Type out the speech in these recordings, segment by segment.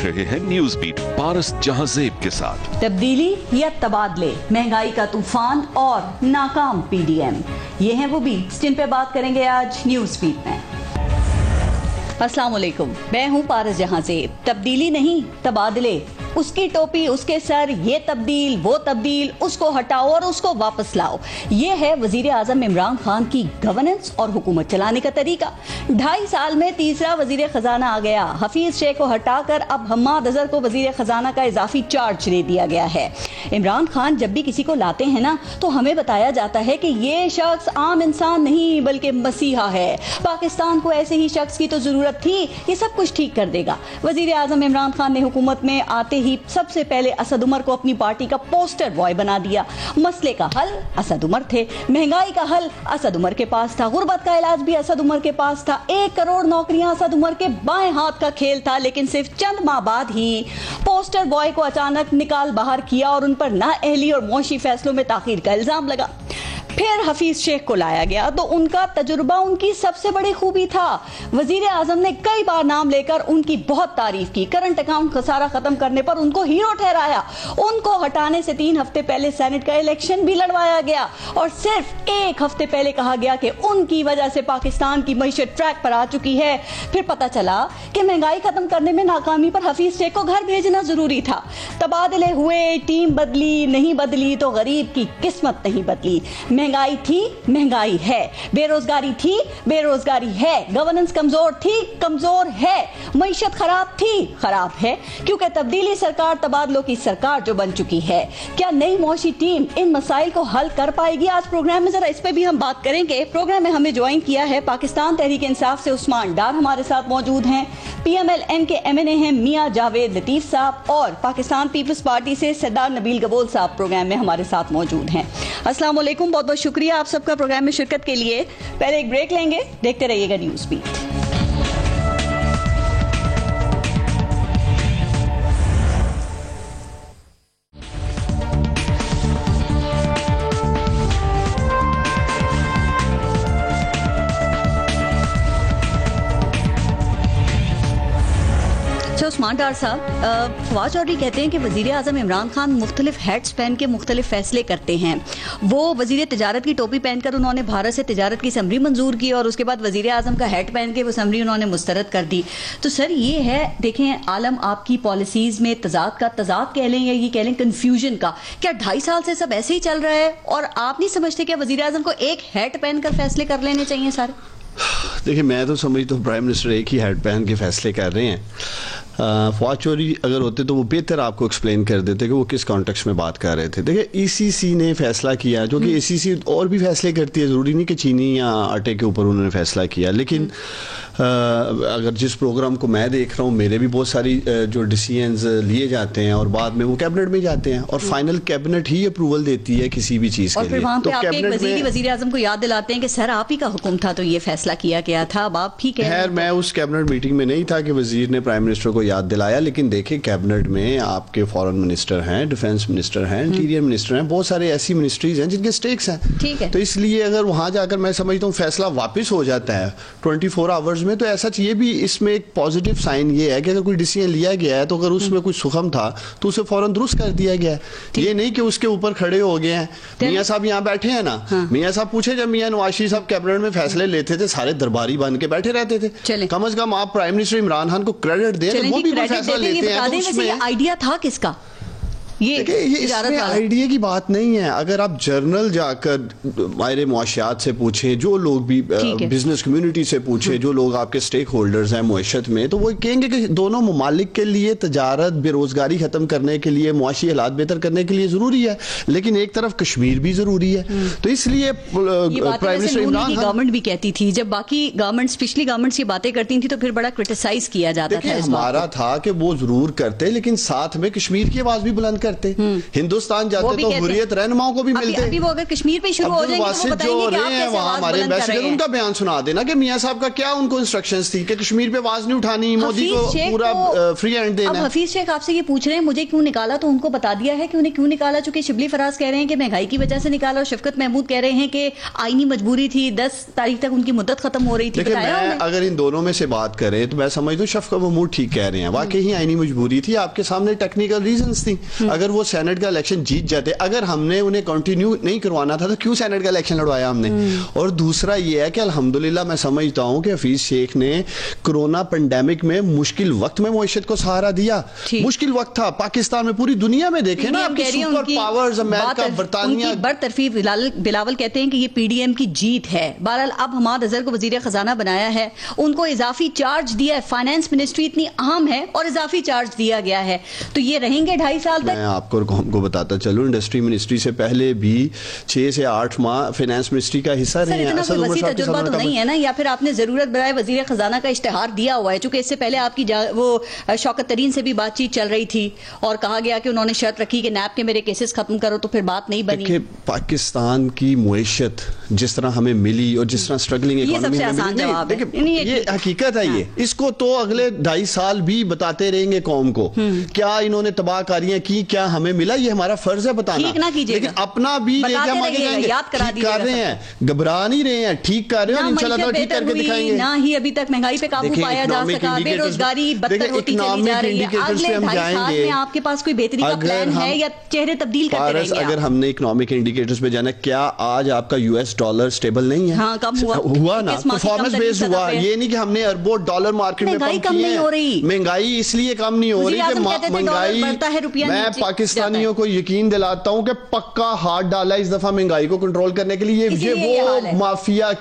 रहे हैं news beat पारस जहांजेब के साथ। तब्दीली या तबादले, महंगाई का तूफान और नाकाम पीडीएम, ये हैं वो बीट्स जिन पे बात करेंगे आज न्यूज बीट में। अस्सलाम वालेकुम, मैं हूं पारस जहांजेब। तब्दीली नहीं, तबादले, उसकी टोपी उसके सर, ये तब्दील वो तब्दील, उसको हटाओ और उसको वापस लाओ, ये है वजीर आजम इमरान खान की गवर्नेंस और हुकूमत चलाने का तरीका। 2.5 साल में तीसरा वजीर खजाना आ गया। हफीज शेख को हटाकर अब हम्माद अजहर को वजीर खजाना का इजाफी चार्ज दे दिया गया है। इमरान खान जब भी किसी को लाते हैं ना, तो हमें बताया जाता है कि ये शख्स आम इंसान नहीं बल्कि मसीहा है। पाकिस्तान को ऐसे ही शख्स की तो जरूरत थी, ये सब कुछ ठीक कर देगा। वजीर आजम इमरान खान ने हुकूमत में आते ही सबसे पहले असद उमर को अपनी पार्टी का पोस्टर बॉय बना दिया। मसले का हल असद उमर थे, महंगाई का हल असद उमर के पास था, गुर्बत का इलाज भी असद उमर के पास था, 1 करोड़ नौकरियां असद उमर के बाएं हाथ का खेल था। लेकिन सिर्फ चंद माह बाद ही पोस्टर बॉय को अचानक निकाल बाहर किया और उन पर नाअहली और मौशी फैसलों में ताखीर का इल्जाम लगा। फिर हफीज शेख को लाया गया तो उनका तजुर्बा उनकी सबसे बड़ी खूबी था। वजीर आजम ने कई बार नाम लेकर उनकी बहुत तारीफ की। करंट अकाउंट खसारा खत्म करने पर उनको हीरो ठहराया। उनको हटाने से 3 हफ्ते पहले सेनेट का इलेक्शन भी लड़वाया गया और सिर्फ 1 हफ्ते पहले कहा गया कि उनकी वजह से पाकिस्तान की मईशत ट्रैक पर आ चुकी है। फिर पता चला कि महंगाई खत्म करने में नाकामी पर हफीज शेख को घर भेजना जरूरी था। तबादले हुए, टीम बदली, नहीं बदली तो गरीब की किस्मत नहीं बदली। महंगाई थी, महंगाई है, बेरोजगारी थी, बेरोजगारी है, गवर्नेंस कमजोर थी, कमजोर है, मईशत खराब थी, खराब है, क्योंकि तब्दीली सरकार तबादलों की सरकार जो बन चुकी है। क्या नई मौशी टीम इन मसाइल को हल कर पाएगी? आज प्रोग्राम में जरा इस पे भी हम बात करेंगे। प्रोग्राम में हमें ज्वाइन किया है पाकिस्तान तहरीक इंसाफ से उस्मान डार हमारे साथ मौजूद हैं, PMLN के MNA हैं मियां जावेद लतीफ साहब और पाकिस्तान पीपल्स पार्टी से सरदार नबील गबोल साहब प्रोग्राम में हमारे साथ मौजूद हैं। अस्सलाम वालेकुम, बहुत बहुत शुक्रिया आप सबका प्रोग्राम में शिरकत के लिए। पहले एक ब्रेक लेंगे, देखते रहिएगा न्यूज़ बीट। उस्मान डार साहब, फवाद चौधरी कहते हैं कि वजीर आजम इमरान खान मुख्तलिफ हैट्स पहन के मुख्तलिफ फैसले करते हैं। वो वजीर तिजारत की टोपी पहनकर उन्होंने भारत से तिजारत की समरी मंजूर की और उसके बाद वजीर आजम का हैट पहन के वो समरी उन्होंने मुस्तरद कर दी। तो सर ये है, देखें आलम आपकी पॉलिसीज में तजाद कह लें या ये कह लें कन्फ्यूजन का, क्या 2.5 साल से सब ऐसे ही चल रहा है और आप नहीं समझते कि वजीर आजम को एक हैट पहनकर फैसले कर लेने चाहिए सारे? देखिए, मैं तो समझता हूँ प्राइम मिनिस्टर एक ही हैट पहन के फैसले कर रहे हैं। फवाद चौधरी अगर होते तो वो बेहतर आपको एक्सप्लेन कर देते कि वो किस कॉन्टेक्स्ट में बात कर रहे थे। देखिए, ECC ने फैसला किया, जो कि ECC और भी फैसले करती है, ज़रूरी नहीं कि चीनी या आटे के ऊपर उन्होंने फैसला किया। लेकिन अगर जिस प्रोग्राम को मैं देख रहा हूँ, मेरे भी बहुत सारी जो डिसीजंस लिए जाते हैं और बाद में वो कैबिनेट में जाते हैं और फाइनल कैबिनेट ही अप्रूवल देती है किसी भी चीज़ के लिए। तो कैबिनेट वजीर आजम को याद दिलाते हैं कि सर आप ही का हुक्म था तो ये फैसला किया गया था, अब आप ठीक है। खैर, मैं उस कैबिनेट मीटिंग में नहीं था कि वजीर ने प्राइम मिनिस्टर को याद दिलाया, लेकिन देखिए कैबिनेट में आपके फॉरेन मिनिस्टर हैं, डिफेंस मिनिस्टर हैं, इंटीरियर मिनिस्टर हैं, बहुत सारे ऐसी मिनिस्ट्रीज हैं जिनके स्टेक्स हैं। ठीक है, तो इसलिए अगर वहां जाकर मैं समझता हूँ फैसला वापस हो जाता है 24 आवर्स में, तो ऐसा ये भी इसमें एक पॉजिटिव साइन ये है कि अगर कोई डिसीजन लिया गया है तो अगर उसमें कोई सुखम था तो उसे फौरन दुरुस्त कर दिया गया है। ये नहीं कि उसके ऊपर खड़े हो गए हैं। मियाँ साहब यहाँ बैठे हैं ना, मियाँ साहब पूछे जब मियाँ नवाज शरीफ साहब कैबिनेट में फैसले लेते थे सारे दरबारी बन के बैठे रहते थे। कम से कम आप प्राइम मिनिस्टर इमरान खान को क्रेडिट दें, वो भी कोई फैसला लेते हैं तो उसमें आइडिया था किसका? ये इसमें आइडिया की बात नहीं है। अगर आप जर्नल जाकर मायरे मुआशियात से पूछें, जो लोग भी बिजनेस कम्युनिटी से पूछें, जो लोग आपके स्टेक होल्डर्स हैं मुआशत में, तो वो कहेंगे कि दोनों ममालिक के लिए तजारत, बेरोजगारी खत्म करने के लिए, मुआशी हालात बेहतर करने के लिए जरूरी है, लेकिन एक तरफ कश्मीर भी जरूरी है। तो इसलिए prime minister Imran Khan government भी कहती थी, जब बाकी गवर्नमेंट्स पिछली गवर्नमेंट्स की बातें करती थी तो फिर बड़ा क्रिटिसाइज किया जाता था। हमारा था कि वो जरूर करते, लेकिन साथ में कश्मीर की आवाज भी बुलंद करते, हिंदुस्तान जाते तो हुर्रियत रहनुमाओं को भी मिलते। अभी वो अगर कश्मीर पे शुरू हो जाएंगे तो वो बताएंगे कि आप कैसे आवाज बुलंद कर रहे हैं। उनका बयान सुना देना कि मियां साहब का क्या उनको इंस्ट्रक्शंस थी कि कश्मीर पे आवाज नहीं उठानी, मोदी को पूरा फ्री हैंड देना। अब हफीज शेख आपसे ये पूछ रहे हैं मुझे क्यों निकाला, तो उनको बता दिया है कि उन्हें क्यों निकाला। चूंकि शिबली फराज कह रहे हैं कि महंगाई की वजह से निकाला, और शफकत महमूद कह रहे हैं कि आईनी मजबूरी थी, 10 तारीख तक उनकी मुद्दत खत्म हो रही थी। अगर इन दोनों में से बात करें तो मैं समझता हूँ शफकत महमूद ठीक कह रहे हैं, वाकई ही आईनी मजबूरी थी, आपके सामने टेक्निकल रीजंस थी। अगर वो सेनेट का इलेक्शन जीत जाते, अगर हमने उन्हें कंटिन्यू नहीं करवाना था तो क्यों सेनेट का इलेक्शन लड़वाया हमने। और दूसरा ये है कि अल्हम्दुलिल्लाह मैं समझता हूं कि हफीज शेख ने कोरोना पेंडेमिक में मुश्किल वक्त में मुआशरत को सहारा दिया। मुश्किल वक्त था पाकिस्तान में, पूरी दुनिया में देखें ना, आपकी सुपर पावर्स अमेरिका, बर्तानिया, बरतरफी बिलावल कहते हैं कि ये पीडीएम की जीत है। बहरहाल अब हमाद अजहर को वजीर खजाना बनाया है, उनको इजाफी चार्ज दिया है, फाइनेंस मिनिस्ट्री इतनी अहम है और इजाफी चार्ज दिया गया है, तो ये रहेंगे 2.5 साल तक। मैं आपको बताता चलूं, इंडस्ट्री मिनिस्ट्री से पहले भी 6 से 8 माह फाइनेंस मिनिस्ट्री का हिस्सा रहे हैं। इतना कोई वसी तजुर्बा तो नहीं है ना, या फिर आपने जरूरत बनाए वजीर खजाना का इश्तेहार दिया हुआ है? चूंकि इससे पहले आपकी वो शौकत तरीन से भी बातचीत चल रही थी और कहा गया कि उन्होंने शर्त रखी कि नैब के मेरे केसेस खत्म करो, तो फिर बात नहीं बनी। पाकिस्तान की मुईशत जिस तरह हमें मिली और जिस तरह स्ट्रगलिंग इकोनॉमी में, ये हकीकत है। ये इसको तो अगले 2.5 साल भी बताते रहेंगे कौम को, क्या इन्होंने तबाहकारियां की, क्या हमें मिला, ये हमारा फर्ज है बताना। ठीक ना कीजिएगा, लेकिन अपना भी लेके हम आगे जाएंगे। ठीक कर रहे हैं, घबरा नहीं रहे हैं, ठीक कर रहे हैं, इंशाल्लाह ठीक करके दिखाएंगे। ना ही अभी तक महंगाई पे काबू पाया जा सका, बेरोजगारी बदतर होती चली जा रही है। अगले 2.5 साल में आपके पास कोई बेहतरी का प्लान है या चेहरे तब्दील करते रहेंगे? अगर हमने इकोनॉमिक इंडिकेटर्स पे जाना, क्या आज आपका यूएस डॉलर स्टेबल नहीं है? हाँ, कम हुआ ना, परफॉर्मेंस बेस्ड हुआ। ये नहीं कि हमने अरबों डॉलर मार्केट में महंगाई कम नहीं हो रही। महंगाई इसलिए कम नहीं हो रही कि महंगाई, मैं पाकिस्तानियों को यकीन दिलाता हूं कि पक्का हाथ डाला इस दफा महंगाई को कंट्रोल करने के लिए। ये वो माफिया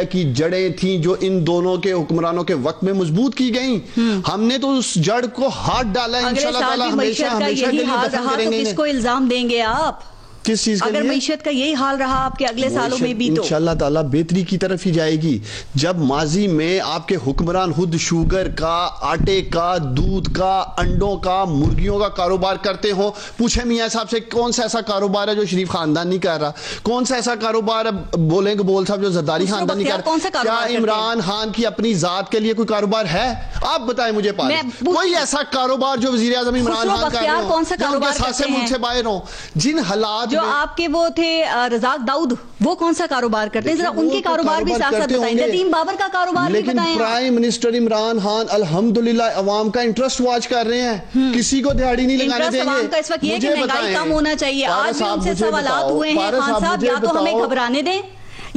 की जड़ें थी जो इन दोनों के हुक्मरानों के वक्त में मजबूत की गई। हमने तो उस जड़ को हाथ डाला। इंशाल्लाह ताला हमेशा के लिए दफन करेंगे। किसको इल्जाम देंगे आप? किस चीज अगर मईशत का यही हाल रहा आपके अगले सालों में भी, तो इंशाल्लाह ताला बेहतरी की तरफ ही जाएगी। जब माजी में आपके हुक्मरान खुद शुगर का, आटे का, दूध का, अंडों का, मुर्गियों का कारोबार करते हो, पूछे मियां साहब से कौन सा ऐसा कारोबार है जो शरीफ खानदान नहीं कर रहा? कौन सा ऐसा कारोबार है, बोलेंगे बोल साहब, जो जरदारी खानदान नहीं कर रहा? क्या इमरान खान की अपनी जात के लिए कोई कारोबार है? आप बताएं मुझे, कोई ऐसा कारोबार जो वजीर आजम इमरान खान कर रहे हो, कौन सा कारोबार मुल्क से बाहर हो, जिन हालात जो आपके वो थे रजाक दाऊद, वो कौन सा कारोबार करते हैं? जरा उनके कारोबार भी साथ साथ बताएं। नदीम बाबर का कारोबार भी बताएं। प्राइम मिनिस्टर इमरान खान अल्हम्दुलिल्लाह अवाम का इंटरेस्ट वॉच कर रहे हैं, किसी को दिहाड़ी नहीं लगाने देंगे। अवाम का इस वक्त ये कि महंगाई कम होना चाहिए। आज भी उनसे सवालात हुए हैं, खान साहब या तो हमें घबराने दें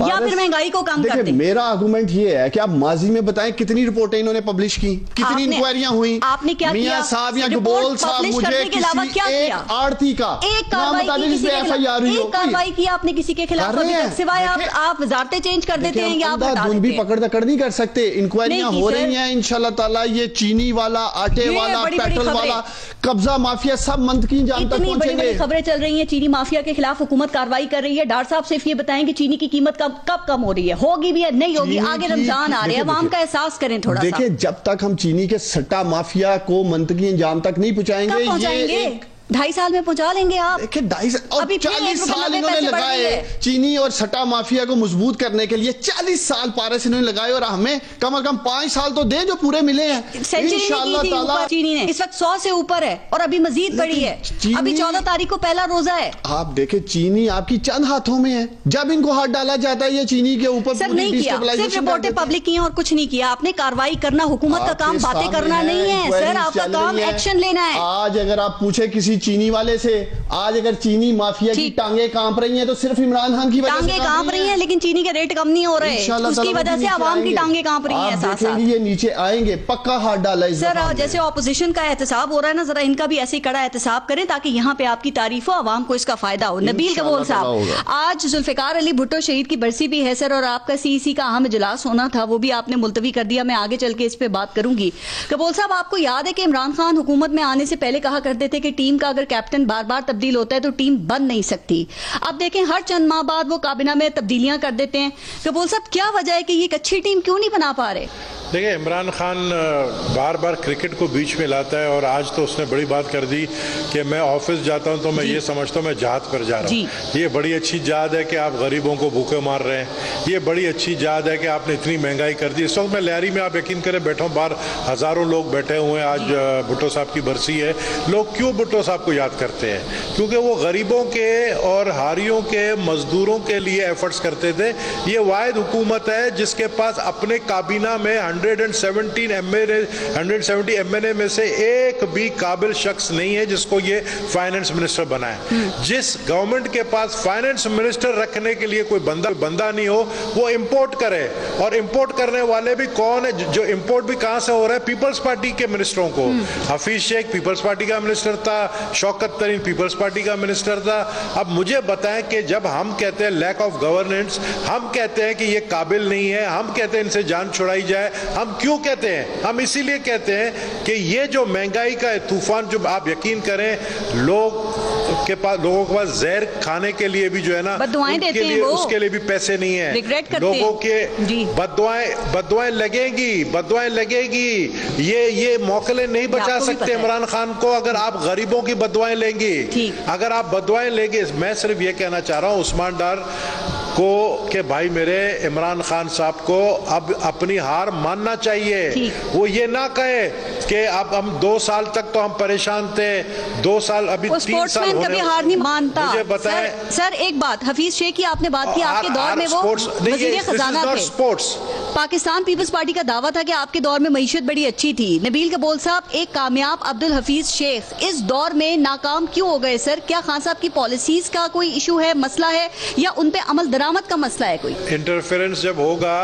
या फिर महंगाई को कम कर दें। मेरा आर्गुमेंट ये है कि आप माजी में बताएं कितनी रिपोर्टें इन्होंने पब्लिश की, कितनी इंक्वायरियां हुई, आपने क्या किया? मियां साहब या गबोल साहब मुझे किसी एक आड़ती का एक कार्रवाई की आपने किसी के खिलाफ, सिवाय आप वजारतें चेंज कर देते हैं या आप हटा देते हैं। भी पकड़ दकड़ नहीं कर सकते। इंक्वायरियां हो रही हैं इंशाल्लाह ताला। ये चीनी वाला, आटे वाला, पेट्रोल वाला, कब्जा माफिया, सब मंतकी अंजाम तक पहुंचेंगे। खबरें चल रही हैं चीनी माफिया के खिलाफ हुकूमत कार्रवाई कर रही है। डॉक्टर साहब सिर्फ ये बताएं कि चीनी की कीमत कब कम हो रही है, होगी भी है नहीं होगी? आगे रमजान आ रहे हैं, आवाम का एहसास करें थोड़ा सा। देखिए, जब तक हम चीनी के सट्टा माफिया को मंतकी अंजाम तक नहीं पहुंचाएंगे, 2.5 साल में पहुंचा लेंगे आप। देखिए 40 साल इन्होंने लगाए चीनी और सट्टा माफिया को मजबूत करने के लिए। 40 साल पारस इन्होंने लगाए और हमें कम से कम 5 साल तो दें जो पूरे मिले हैं। इंशाल्लाह ताला चीनी ने इस वक्त 100 से ऊपर है और अभी मजीद बढ़ी है। अभी 14 तारीख को पहला रोजा है। आप देखें, चीनी आपकी चंद हाथों में है। जब इनको हाथ डाला जाता है ये चीनी के ऊपर, सर नहीं किया, सिर्फ रिपोर्टें पब्लिक की और कुछ नहीं किया आपने। कार्रवाई करना हुकूमत का काम, बातें करना नहीं है सर, आपका काम एक्शन लेना है। आज अगर आप पूछे किसी चीनी वाले से, आज अगर चीनी माफिया की टांगे कांप रही हैं तो सिर्फ इमरान खान की वजह से टांगे कांप रही हैं, लेकिन चीनी के रेट कम नहीं हो रहे, उसकी वजह से आवाम की टांगे कांप रही हैं। साथ साथ ये नीचे आएंगे, पक्का हाथ डाला इस सर। जैसे ऑपोजिशन का एहतसाब हो रहा है ना, जरा इनका भी ऐसे कड़ा एहतसाब करें ताकि यहाँ पे आपकी तारीफ हो, आवाम को इसका फायदा हो। नबील कबोल साहब, आज जुल्फिकार अली भुट्टो शहीद की बरसी भी है सर, और आपका सीईसी का अहम इजलास होना था, वो भी आपने मुलतवी कर दिया। मैं आगे चल के इस पे बात करूंगी। कबोल साहब, आपको याद है कि इमरान खान हुकूमत में आने से पहले कहा करते थे कि टीम का अगर कैप्टन बार बार तब्दील होता है तो टीम बन नहीं सकती। अब देखें, हर चंद माह बाद वो काबिना में तब्दीलियां कर देते हैं। कबूल साहब, क्या वजह है कि ये एक अच्छी टीम क्यों नहीं बना पा रहे? देखिए, इमरान खान बार बार क्रिकेट को बीच में लाता है और आज तो उसने बड़ी बात कर दी कि मैं ऑफिस जाता हूं तो मैं ये समझता हूं मैं जहाद पर जा रहा हूं। ये बड़ी अच्छी जहाद है कि आप गरीबों को भूखे मार रहे हैं। ये बड़ी अच्छी जहाद है कि आपने इतनी महंगाई कर दी। इस वक्त मैं लहरी में, आप यकीन करें, बैठा हूँ बाहर, हज़ारों लोग बैठे हुए हैं। आज भुट्टो साहब की बरसी है। लोग क्यों भुट्टो साहब को याद करते हैं? क्योंकि वो गरीबों के और हारियों के, मजदूरों के लिए एफर्ट्स करते थे। ये वाहिद हुकूमत है जिसके पास अपने काबीना में 170 एमएनए में से एक भी काबिल शख्स नहीं है जिसको ये फाइनेंस मिनिस्टर बनाए। जिस गवर्नमेंट के पास फाइनेंस मिनिस्टर रखने के लिए कोई बंदा नहीं हो, वो इंपोर्ट करे। और इंपोर्ट करने वाले भी कौन है? जो इंपोर्ट भी कहां से हो रहा है? पीपल्स पार्टी के मिनिस्टरों को। हफीज शेख पीपल्स पार्टी का मिनिस्टर था, शौकत तरीन पीपल्स पार्टी का मिनिस्टर था। अब मुझे बताएं कि जब हम कहते हैं लैक ऑफ गवर्नेंस, हम कहते हैं कि ये काबिल नहीं है, हम कहते हैं इनसे जान छुड़ाई जाए, हम क्यों कहते हैं? हम इसीलिए कहते हैं कि ये जो महंगाई का तूफान, जो आप यकीन करें, लोगों के पास जहर खाने के लिए भी जो है ना, उसके लिए भी पैसे नहीं है। लोगों के बददुआएं लगेगी। ये मौकले नहीं बचा सकते इमरान खान को अगर आप गरीबों की बददुआएं लेंगे। अगर आप बददुआएं लेंगे, मैं सिर्फ ये कहना चाह रहा हूं उस्मान डार को कि भाई मेरे, इमरान खान साहब को अब अपनी हार मानना चाहिए। वो ये ना कहे कि अब हम 2 साल तक तो हम परेशान थे, 2 साल, अभी 3 साल होने, कभी हार नहीं मानता। मुझे बताएं सर एक बात, हफीज शेख की आपने बात की, आपके दौर में वो वजीर खजाना थे। पाकिस्तान पीपल्स पार्टी का दावा था कि आपके दौर में मईशत बड़ी अच्छी थी। नबील कबोल साहब, एक कामयाब अब्दुल हफीज शेख इस दौर में नाकाम क्यों हो गए सर? क्या खान साहब की पॉलिसीज का कोई इशू है, मसला है, या उन पे अमल दरामद का मसला है कोई? इंटरफेरेंस जब होगा,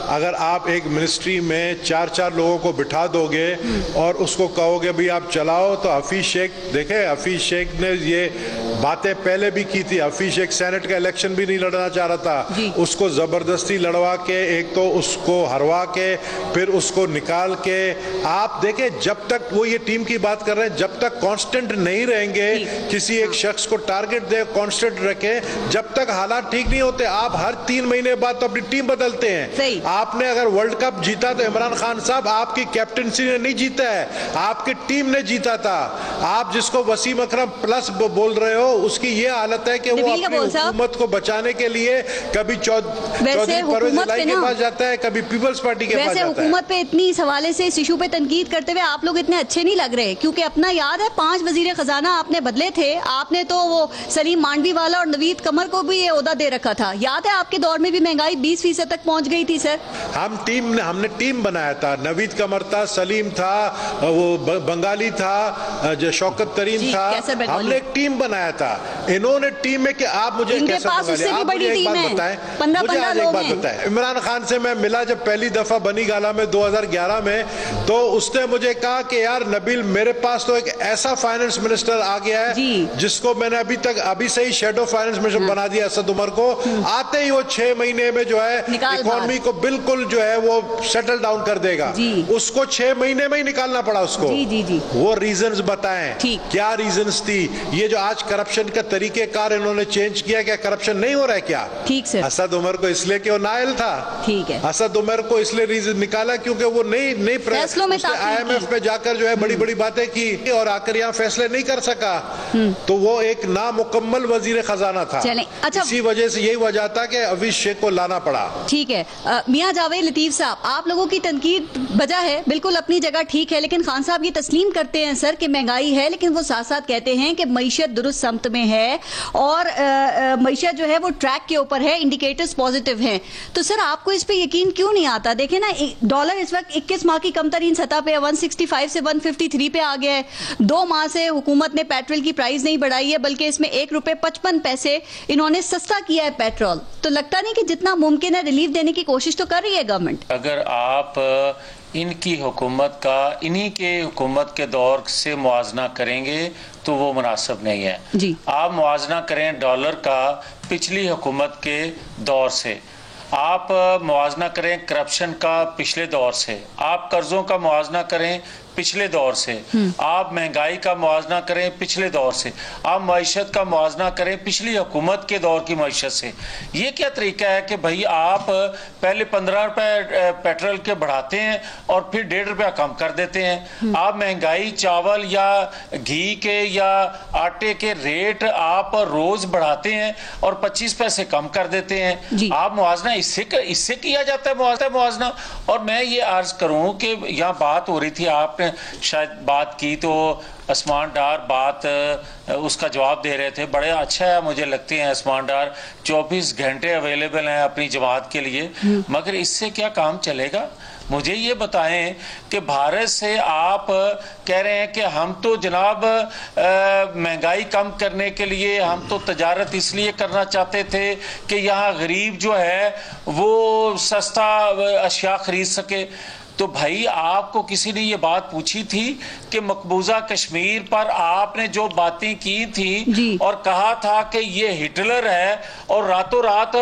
अगर आप एक मिनिस्ट्री में 4 लोगों को बिठा दोगे और उसको कहोगे भी आप चलाओ, तो हफीज शेख, देखे हफीज शेख ने ये बातें पहले भी की थी। हफीज शेख सेनेट का इलेक्शन भी नहीं लड़ना चाह रहा था, उसको जबरदस्ती लड़वा के, एक तो उसको हरवा के, फिर उसको निकाल के। आप देखें, जब तक वो ये टीम की बात कर रहे हैं, जब तक कांस्टेंट नहीं रहेंगे, किसी एक शख्स को टारगेट दे, कांस्टेंट रखे, जब तक हालात ठीक नहीं होते। आप हर 3 महीने बाद तो अपनी टीम बदलते हैं। आपने अगर वर्ल्ड कप जीता तो इमरान खान साहब आपकी कैप्टनसी ने नहीं जीता है, आपकी टीम ने जीता था। आप जिसको वसीम अकरम प्लस बोल रहे हो, उसकी ये हालत है कि वो अपनी हुकूमत को बचाने के लिए कभी चौधरी परवेज इलाही के पास जाता है, कभी पीपल्स पार्टी के पास जाता है। हुकूमत पे इतनी इस हवाले से, इस इशू पे तनकीद करते हुए आप लोग इतने अच्छे नहीं लग रहे, क्योंकि अपना याद है 5 वजीर खजाना आपने बदले थे। आपने तो वो सलीम मांडवी वाला और नवीद कमर को भी ये ओहदा दे रखा था। याद है आपके दौर में भी महंगाई 20% तक पहुंच गई थी सर। हमने टीम बनाया था, नवीद कमर था, सलीम था, वो बंगाली था, जो शौकत तरीन था, हमने एक टीम बनाया था। इन्होंने टीम में कि आप मुझे कैसे बताएं, इमरान खान से मैं मिला जब पहली दफा बनी गाला में 2011 में, तो उसने मुझे कहा कि यार नबील, मेरे पास तो एक ऐसा फाइनेंस मिनिस्टर आ गया है जिसको मैंने अभी से ही शेडो फाइनेंस मिनिस्टर बना दिया, असद उमर को। आते ही वो 6 महीने में जो है इकोनॉमी को बिल्कुल जो है वो सेटल डाउन कर देगा। उसको 6 महीने में ही निकालना पड़ा उसको। वो रीजंस बताएं, क्या रीजंस थी? ये जो आज करप्शन का तरीकेकार इन्होंने चेंज किया, क्या करप्शन नहीं हो रहा है क्या? ठीक सर। असद उमर को इसलिए कि वो नायल था। ठीक है। असद उमर को इसलिए रीजन निकाला क्योंकि वो नहीं फैसलों में IMF में जाकर जो है बड़ी बातें की और आकर यहाँ फैसले नहीं कर सका, तो वो एक नामुकम्मल वजीर खजाना था। अच्छा, इसी वजह से यही वजह था कि हफीज शेख को लाना पड़ा। ठीक है। मियां जावेद लतीफ साहब, आप लोगों की तनकीद वजह है, बिल्कुल अपनी जगह ठीक है, लेकिन खान साहब ये तस्लीम करते हैं सर कि महंगाई है, लेकिन वो साथ साथ कहते हैं कि मईशत दुरुस्त समत में है और मईशत जो है वो ट्रैक के ऊपर है, इंडिकेटर्स पॉजिटिव हैं। तो सर आपको इस पे यकीन क्यों नहीं आता? देखें ना, डॉलर इस वक्त 21 माह की कम तरीन सतह पे 165 से 153 पे आ गया है। 2 माह से हुकूमत ने पेट्रोल की प्राइस नहीं बढ़ाई है, बल्कि इसमें 1 रुपए 55 पैसे इन्होंने सस्ता किया है पेट्रोल। तो लगता नहीं कि जितना मुमकिन है रिलीफ देने की कोशिश तो कर रही है गवर्नमेंट? अगर आप इनकी हुकूमत का इन्हीं के हुकूमत के दौर से मुआजना करेंगे तो वो मुनासिब नहीं है जी। आप मुआजना करें डॉलर का पिछली हुकूमत के दौर से, आप मुआजना करें करप्शन का पिछले दौर से, आप कर्जों का मुआजना करें पिछले दौर से, आप महंगाई का मुआवजा करें पिछले दौर से, आप मईशत का मुआवजा करें पिछली हुकूमत के दौर की मईशत से। ये क्या तरीका है कि भाई आप पहले 15 रुपए पेट्रोल के बढ़ाते हैं और फिर 1.5 रुपया कम कर देते हैं। आप महंगाई चावल या घी के या आटे के रेट आप रोज बढ़ाते हैं और 25 पैसे कम कर देते हैं। आप मुआवजा इससे किया जाता है मुआवजा। और मैं ये अर्ज करूं कि यहाँ बात हो रही थी, आपने शायद बात की तो आसमान डार बात उसका जवाब दे रहे थे, बड़े अच्छा है, मुझे लगते हैं आसमान डार 24 घंटे अवेलेबल हैं अपनी जमात के लिए, मगर इससे क्या काम चलेगा? मुझे ये बताएं कि भारत से आप कह रहे हैं कि हम तो जनाब महंगाई कम करने के लिए हम तो तजारत इसलिए करना चाहते थे कि यहाँ गरीब जो है वो सस्ता अशिया खरीद सके। तो भाई आपको किसी ने ये बात पूछी थी कि मकबूजा कश्मीर पर आपने जो बातें की थी और कहा था कि ये हिटलर है और रातों रात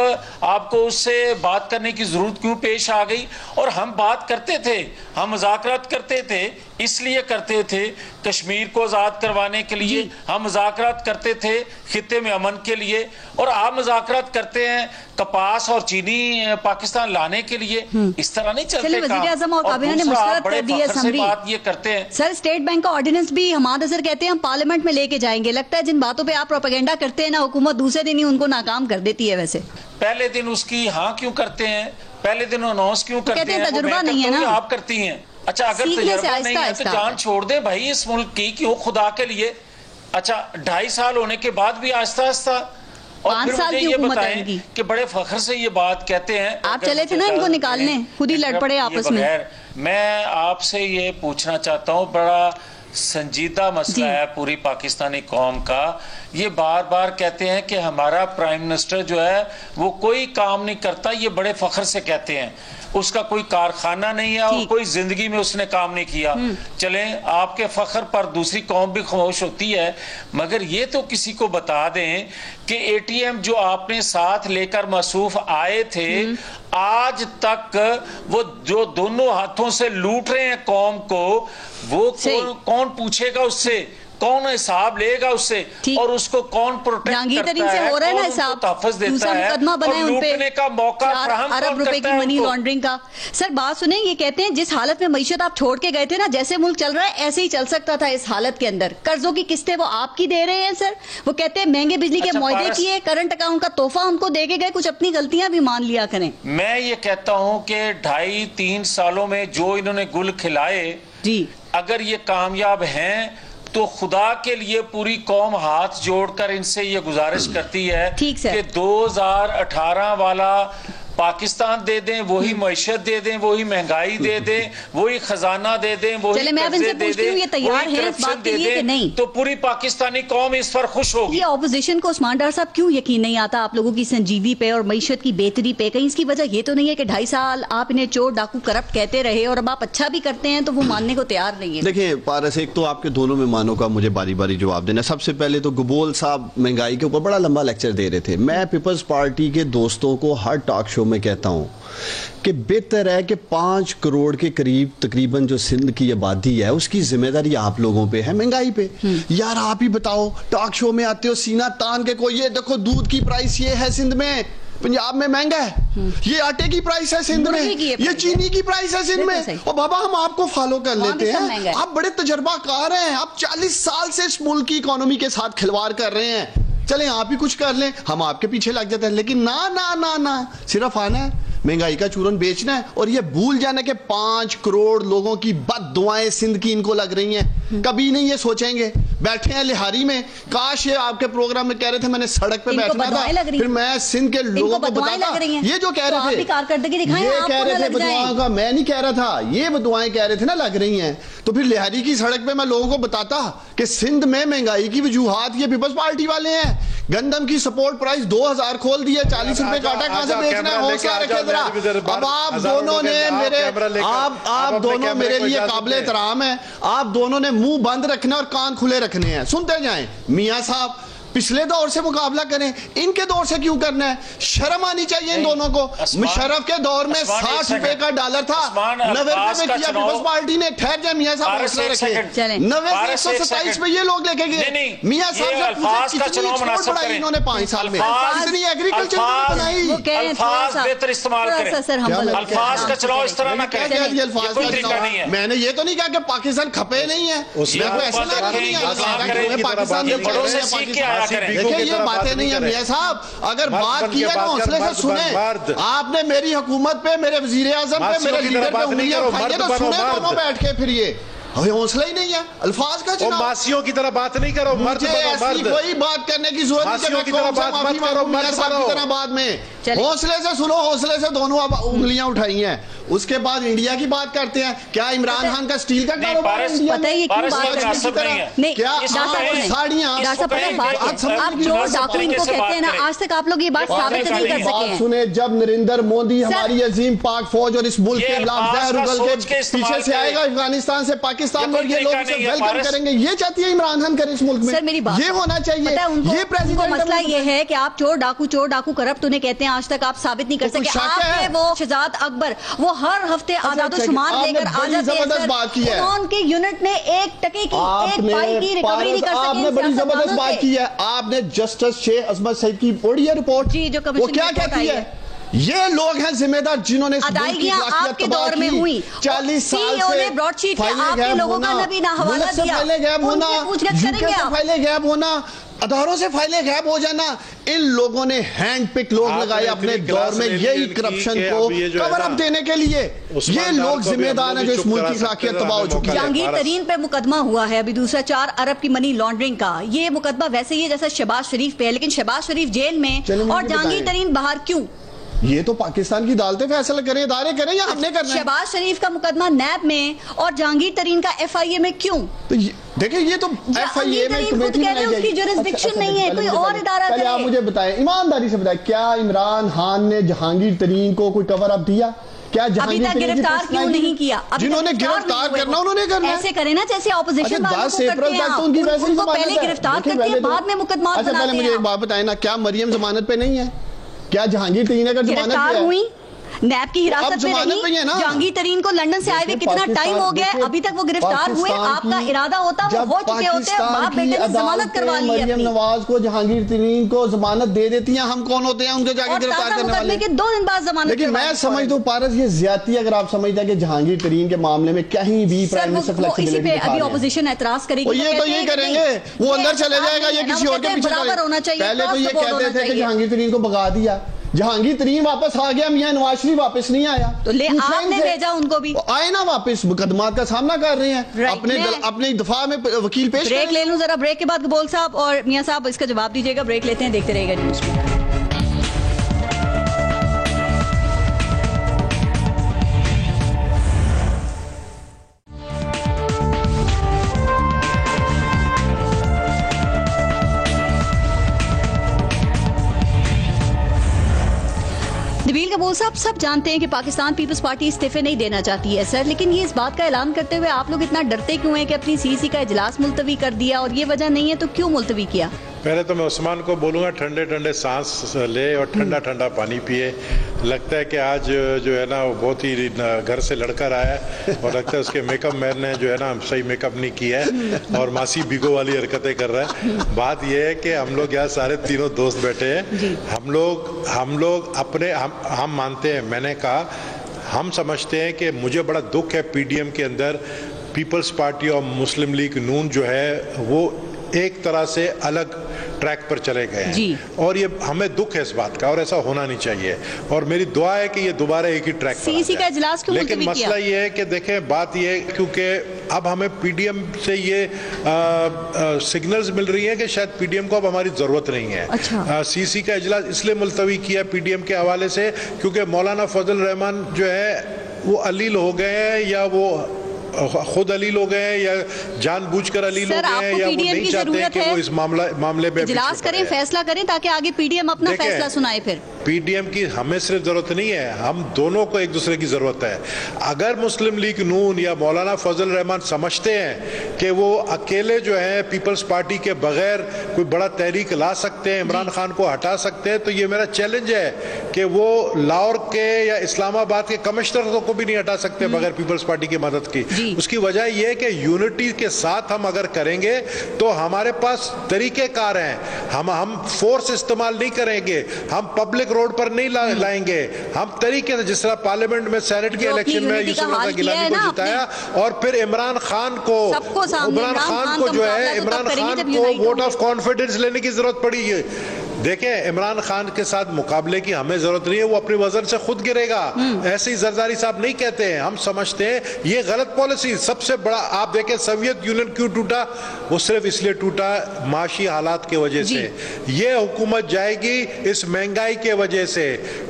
आपको उससे बात करने की जरूरत क्यों पेश आ गई? और हम बात करते थे, हम मुज़ाकरात करते थे, इसलिए करते थे कश्मीर को आज़ाद करवाने के लिए, हम मुज़ाकरात करते थे खित्ते में अमन के लिए, और आप मुज़ाकरात करते हैं कपास और चीनी पाकिस्तान लाने के लिए। इस तरह नहीं चलते काम। और दूसरा बड़े फख्र से बात ये करते हैं सर, स्टेट बैंक का ऑर्डिनेंस भी हमाद अजहर कहते हैं हम पार्लियामेंट में लेके जाएंगे। लगता है जिन बातों पे आप प्रोपेगेंडा करते हैं ना, हुकूमत दूसरे दिन ही उनको नाकाम कर देती है। वैसे पहले दिन उसकी हाँ क्यों करते हैं, पहले दिन अनाउंस क्यों करते हैं? तजुर्बा नहीं है ना, आप करती हैं। अच्छा, अगर तजुर्बा नहीं है तो जान छोड़ दे भाई इस मुल्क की, क्यों खुदा के लिए। अच्छा, 2.5 साल होने के बाद भी आहिस्ता आहिस्ता, और 5 साल की ये हुकूमत बताएं कि बड़े फख्र से ये बात कहते हैं। आप चले थे ना इनको निकालने, खुद ही लड़ पड़े आपस में। मैं आपसे ये पूछना चाहता हूँ, बड़ा संजीदा मसला है पूरी पाकिस्तानी कौम का। ये बार बार कहते हैं कि हमारा प्राइम मिनिस्टर जो है वो कोई काम नहीं करता, ये बड़े फख्र से कहते हैं। उसका कोई कारखाना नहीं है और कोई जिंदगी में उसने काम नहीं किया। चलें, आपके फख्र पर दूसरी कौम भी खामोश होती है, मगर ये तो किसी को बता दें कि एटीएम जो आपने साथ लेकर मसूफ आए थे, आज तक वो जो दोनों हाथों से लूट रहे हैं कौम को, वो कौन पूछेगा उससे, कौन हिसाब लेगा उससे, और उसको कौन प्रोटेक्ट करता है, हो रहा है ना हिसाब, तहफ़्फ़ुज़ देता है, और लूटने का मौका फराहम अरब रुपए की मनी लॉन्ड्रिंग का। सर बात सुने, ये कहते हैं जिस हालत में मईशत आप छोड़ के गए थे ना, जैसे मुल्क चल रहा है ऐसे ही चल सकता था इस हालत के अंदर। कर्जों की किस्तें वो आपकी दे रहे हैं सर, वो कहते हैं महंगे बिजली के मुआहदे किए, करंट अकाउंट का तोहफा उनको दे के गए, कुछ अपनी गलतियां भी मान लिया करें। मैं ये कहता हूं कि 2.5-3 सालों में जो इन्होंने गुल खिलाए, अगर ये कामयाब हैं तो खुदा के लिए पूरी कौम हाथ जोड़कर इनसे ये गुजारिश करती है कि 2018 वाला पाकिस्तान दे दें, वही मईशत दे दें, वही महंगाई दे दें, वही खजाना दे दें, वही कर्जे दे दें, ये तैयार है इस बात के लिए कि नहीं? तो पूरी पाकिस्तानी कौम इस पर खुश होगी। ये ऑपोजिशन को उस्मान डार साहब क्यों यकीन नहीं आता आप लोगों की संजीदगी पे और मईशत की बेहतरी पे? कहीं इसकी वजह ये तो नहीं है कि 2.5 साल आप इन्हें चोर डाकू करप्ट कहते रहे और अब आप अच्छा भी करते हैं तो वो मानने को तैयार नहीं है? देखिए पारस, एक तो आपके दोनों मेहमानों का मुझे बारी बारी जवाब देना। सबसे पहले तो गबोल साहब महंगाई के ऊपर बड़ा लंबा लेक्चर दे रहे थे। मैं पीपल्स पार्टी के दोस्तों को हर टॉक शो में कहता हूँ कि बेहतर है कि 5 करोड़ के करीब तकरीबन जो सिंध की आबादी है उसकी जिम्मेदारी आप लोगों पे है महंगाई पे। यार आप ही बताओ, टॉक शो में आते हो सीना तान के, कोई ये देखो दूध की प्राइस ये है सिंध में, पंजाब में महंगा है, ये आटे की प्राइस है सिंध में, ये चीनी की प्राइस है सिंध में, और बाबा हम आपको फॉलो कर लेते हैं। आप बड़े तजर्बाकार हैं, आप 40 साल से इस मुल्क की इकोनॉमी के साथ खिलवाड़ कर रहे हैं, चलें आप ही कुछ कर लें, हम आपके पीछे लग जाते हैं। लेकिन ना ना ना ना, सिर्फ आना है, महंगाई का चूरन बेचना है और ये भूल जाना कि 5 करोड़ लोगों की बददुआएं सिंध की इनको लग रही हैं। कभी नहीं ये सोचेंगे, बैठे हैं लिहारी में। काश ये आपके प्रोग्राम में कह रहे थे मैंने सड़क पे बैठना था, फिर मैं सिंध के लोगों को बताता। ये जो कह रहे थे, ये कह रहे थे बदुआओं का, मैं नहीं कह रहा था, ये बदुआएं कह रहे थे ना लग रही हैं, तो फिर लिहारी की सड़क पे मैं लोगों को बताता कि सिंध में महंगाई की वजूहात ये पीपल्स पार्टी वाले हैं। गंदम की सपोर्ट प्राइस 2000 खोल दी है, 40 रुपए का आटा कहां से बेचना है? हौसला रखे जरा। अब आप दोनों ने आप दोनों मेरे लिए काबिल एहतराम है, आप दोनों ने मुंह बंद रखना और कान खुले रखने हैं, सुनते जाएं। मियां साहब पिछले दौर से मुकाबला करें, इनके दौर से क्यों करना है? शर्म आनी चाहिए इन दोनों को। मुशर्रफ के दौर में 60 रुपए का डॉलर था, 90 रुपए में किया पीपल्स पार्टी ने। ठहर जाए मियां साहब, हौसला रखे। 90 से 127 पे ये लोग लेके गए। मियां साहब इन्होंने 5 साल में इतनी एग्रीकल्चर बनाई। अल्फाज बेहतर इस्तेमाल करें, अल्फाज का चुनाव इस तरह ना करें। मैंने ये तो नहीं कहा कि पाकिस्तान खपे नहीं है, देखिए ये बातें नहीं है मियां साहब। अगर बात की है तो हौसले से सुने। आपने मेरी हुकूमत पे, मेरे वजीर आजम पे, मेरे लीडर पे उंगलियां उठाई तो सुने दोनों बैठ के। फिर ये हौसला ही नहीं है, अल्फाज का चुनाव। मासियों की तरह बात नहीं करो, मर्द बनो, मर्द। कोई बात करने की जरूरत नहीं, मासियों की तरह बात मत करो, मर्द बनो। बाद में हौसले से सुनो, हौसले से दोनों उंगलियां उठाई हैं। उसके बाद इंडिया की बात करते हैं। क्या इमरान खान का स्टील का कारोबार पता है ये क्यों बात नहीं? क्या साड़ियां आप जो डॉक्टर इनको कहते हैं ना, आज तक आप लोग ये बात साबित नहीं कर सके हैं। सुने, जब नरेंद्र मोदी हमारी अजीम पाक फौज और इस मुल्क के खिलाफ जहर उगल के पीछे से आएगा अफगानिस्तान से पाकिस्तान और ये लोग उसे वेलकम करेंगे, ये चाहती है इमरान खान करे इस मुल्क में। सर मेरी बात ये होना चाहिए। ये प्रेसिडेंट मसला ये है कि आप चोर डाकू करप्ट उन्हें कहते हैं, आज तक आप साबित नहीं कर सके। आपने वो शहजाद अकबर, वो हर हफ्ते आजाद शुमार लेकर आ जाते हैं, उनके यूनिट में 1 टके की, 1 पाई की रिकवरी नहीं कर सके। आपने बड़ी जबरदस्त बात की है। आपने जस्टिस शेख अजमत सईद की पढ़ी है रिपोर्ट जी, जो वो क्या कहती है? ये लोग हैं जिम्मेदार जिन्होंने अदायगियां आपके दौर में हुई। 40 साल से ब्रॉडशीट में आपके लोगों का नबी ना हवाला दिया, फाइलें गैब होना, फाइलें गैब होना, अदारों से फाइलें गैब हो जाना। इन लोगों ने हैंड पिक लोग लगाए अपने दौर में यही करप्शन को कवर अप देने के लिए। ये लोग जिम्मेदार हैं जो इस मुल्क की अखलाकियत तबाह हो चुकी है। जहांगीर तरीन पे मुकदमा हुआ है अभी दूसरा 4 अरब की मनी लॉन्ड्रिंग का। ये मुकदमा वैसे ही है जैसा शहबाज शरीफ पे है, लेकिन शहबाज शरीफ जेल में और जहांगीर तरीन बाहर क्यों? ये तो पाकिस्तान की अदालतें फैसला करें, इदारे करें, या हमने करना है? शहबाज शरीफ का मुकदमा नैब में और जहांगीर तरीन का FIA में क्यों? तो देखिए ये तो FIA में कमेटी बनाई उसकी जुरिस्डिक्शन नहीं है, कोई और इदारा करे। आप मुझे बताएं, ईमानदारी से बताएं, क्या इमरान खान ने जहांगीर तरीन को कोई कवर अप दिया? क्या अभी तक गिरफ्तार क्यों नहीं किया? जिन्होंने गिरफ्तार करना उन्होंने करना। ऐसे करें ना जैसे ऑपोजिशन वालों को करते हैं, उनको पहले गिरफ्तार करके बाद में मुकदमा बनाते हैं। पहले मुझे एक बात बताएं ना, क्या मरियम जमानत पे नहीं है? क्या जहांगीर तरीन अगर जमानत पे हुई, नैब की हिरासत में रही, जहांगीर तरीन को लंदन से आए हुए कितना टाइम हो गया, अभी तक वो गिरफ्तार हुए? आपका इरादा होता वो हो चुके होते, बाप बेटे ने जमानत करवा ली। मरियम नवाज को जहांगीर तरीन को जमानत दे देती हैं, हम कौन होते हैं उनके जाके गिरफ्तार करने वाले? 2 दिन बाद जमानत। लेकिन मैं समझता हूं पारस, ये ज्यादती अगर आप समझते हैं कि जहांगीर तरीन के मामले में कहीं भी प्राइम मिनिस्टर फ्लेक्सिबिलिटी दिखा रहे हैं। अभी ऑपोजिशन एतराज करेगी, ये तो ये करेंगे, वो अंदर चले जाएगा, ये किसी और के पीछे होना चाहिए। पहले तो ये कहते थे कि जहांगीर तरीन को भगा दिया, जहांगीर तरीन वापस आ गया, मियां नवाज शरीफ वापस नहीं आया, तो ले आपने भेजा उनको भी, आए ना वापस, मुकदमात का सामना कर रहे हैं, अपने दफा में वकील पेश। ब्रेक ले लूं जरा, ब्रेक के बाद बोल साहब और मियां साहब इसका जवाब दीजिएगा। ब्रेक लेते हैं, देखते रहेगा न्यूज़ में। नबील कबूल साहब, सब जानते हैं कि पाकिस्तान पीपल्स पार्टी इस्तीफे नहीं देना चाहती है सर, लेकिन ये इस बात का ऐलान करते हुए आप लोग इतना डरते क्यों हैं कि अपनी CC का इजलास मुलतवी कर दिया, और ये वजह नहीं है तो क्यों मुलतवी किया? पहले तो मैं उस्मान को बोलूँगा ठंडे ठंडे सांस ले और ठंडा ठंडा पानी पिए। लगता है कि आज जो है ना वो बहुत ही घर से लड़कर आया है और लगता है उसके मेकअप मैन ने जो है ना सही मेकअप नहीं किया है और मासी बिगो वाली हरकतें कर रहा है। बात यह है कि हम लोग यहाँ सारे तीनों दोस्त बैठे हैं, हम लोग अपने हम मानते हैं, मैंने कहा हम समझते हैं कि मुझे बड़ा दुख है PDM के अंदर पीपल्स पार्टी और मुस्लिम लीग नून जो है वो एक तरह से अलग ट्रैक पर चले गए हैं और ये हमें दुख है इस बात का और ऐसा होना नहीं चाहिए और मेरी दुआ है कि ये दोबारा एक ही ट्रैक पर CC का इजलास क्यों लेकिन मसला ये है कि देखें बात ये क्योंकि अब हमें PDM से ये सिग्नल्स मिल रही है कि शायद PDM को अब हमारी जरूरत नहीं है। अच्छा। CC का इजलास इसलिए मुलतवी किया PDM के हवाले से क्योंकि मौलाना फजल रहमान जो है वो अलील हो गए हैं या वो खुद अलील हो गए या जानबूझकर अलील हो गए हैं या वो नहीं चाहते हैं कि वो इस मामले में इजलास करें, फैसला करें ताकि आगे PDM अपना फैसला सुनाए। फिर PDM की हमें सिर्फ जरूरत नहीं है, हम दोनों को एक दूसरे की जरूरत है। अगर मुस्लिम लीग नून या मौलाना फजल रहमान समझते हैं कि वो अकेले जो है पीपल्स पार्टी के बगैर कोई बड़ा तहरीक ला सकते हैं, इमरान खान को हटा सकते हैं, तो ये मेरा चैलेंज है कि वो लाहौर के या इस्लामाबाद के कमिश्नर को भी नहीं हटा सकते बगैर पीपल्स पार्टी की मदद की। उसकी वजह यह है कि यूनिटी के साथ हम अगर करेंगे तो हमारे पास तरीकेकार हैं। हम फोर्स इस्तेमाल नहीं करेंगे, हम पब्लिक रोड पर नहीं लाएंगे, हम तरीके से, जिस तरह पार्लियामेंट में सेनेट के इलेक्शन में यूसुफ रजा गिलानी को जिताया और फिर इमरान खान को जो है इमरान खान को वोट ऑफ कॉन्फिडेंस लेने की जरूरत पड़ी है। देखें, इमरान खान के साथ मुकाबले की हमें जरूरत नहीं है, वो अपने वजन से खुद गिरेगा। ऐसे ही जरदारी साहब नहीं कहते हैं, हम समझते हैं ये गलत पॉलिसी। सबसे बड़ा आप देखें सोवियत यूनियन क्यों टूटा, वो सिर्फ इसलिए टूटा माशी हालात के वजह से। ये हुकूमत जाएगी इस महंगाई के वजह से।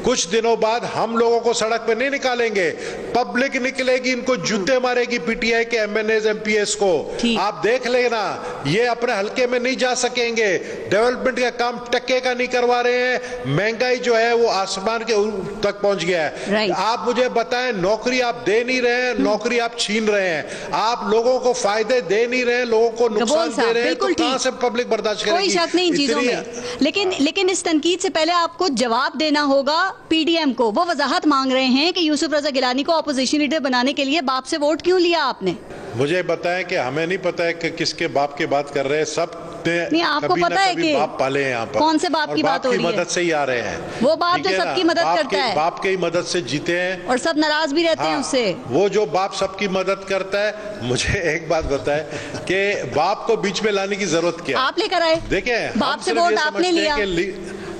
कुछ दिनों बाद हम लोगों को सड़क पे नहीं निकालेंगे, पब्लिक निकलेगी, इनको जूते मारेगी पीटीआई के एमएनएस एमपीएस को। आप देख लेना, ये अपने हल्के में नहीं जा सकेंगे। डेवलपमेंट का काम टक्के का नहीं करवा रहे हैं, महंगाई जो है वो आसमान के तक पहुंच गया है। आप मुझे बताएं, नौकरी आप दे नहीं रहे हैं, नौकरी आप छीन रहे हैं, आप लोगों को फायदे दे नहीं रहे हैं, लोगों को नुकसान दे रहे हैं, तो कहां से पब्लिक बर्दाश्त करेगी? कोई शक नहीं इन चीजों में, लेकिन इस तनकीद से पहले आपको जवाब देना होगा पीडीएम को। वो वजाहत मांग रहे हैं कि यूसुफ रजा गिलानी को ऑपोजिशन लीडर बनाने के लिए बाप से वोट क्यों लिया आपने? मुझे बताएं कि हमें नहीं पता है कि किसके बाप की बात कर रहे हैं। सब नहीं, आपको पता है कि बाप पाले हैं यहाँ पर, कौन से बाप की बात हो रही है? मदद से ही आ रहे हैं वो बाप जो सबकी मदद करता है, बाप की मदद से जीते हैं और सब नाराज भी रहते हैं उससे। वो जो बाप सबकी मदद करता है, मुझे एक बात बताए कि बाप को बीच में लाने की जरूरत क्या? आप लेकर आए, देखें, बाप से वोट आपने लिया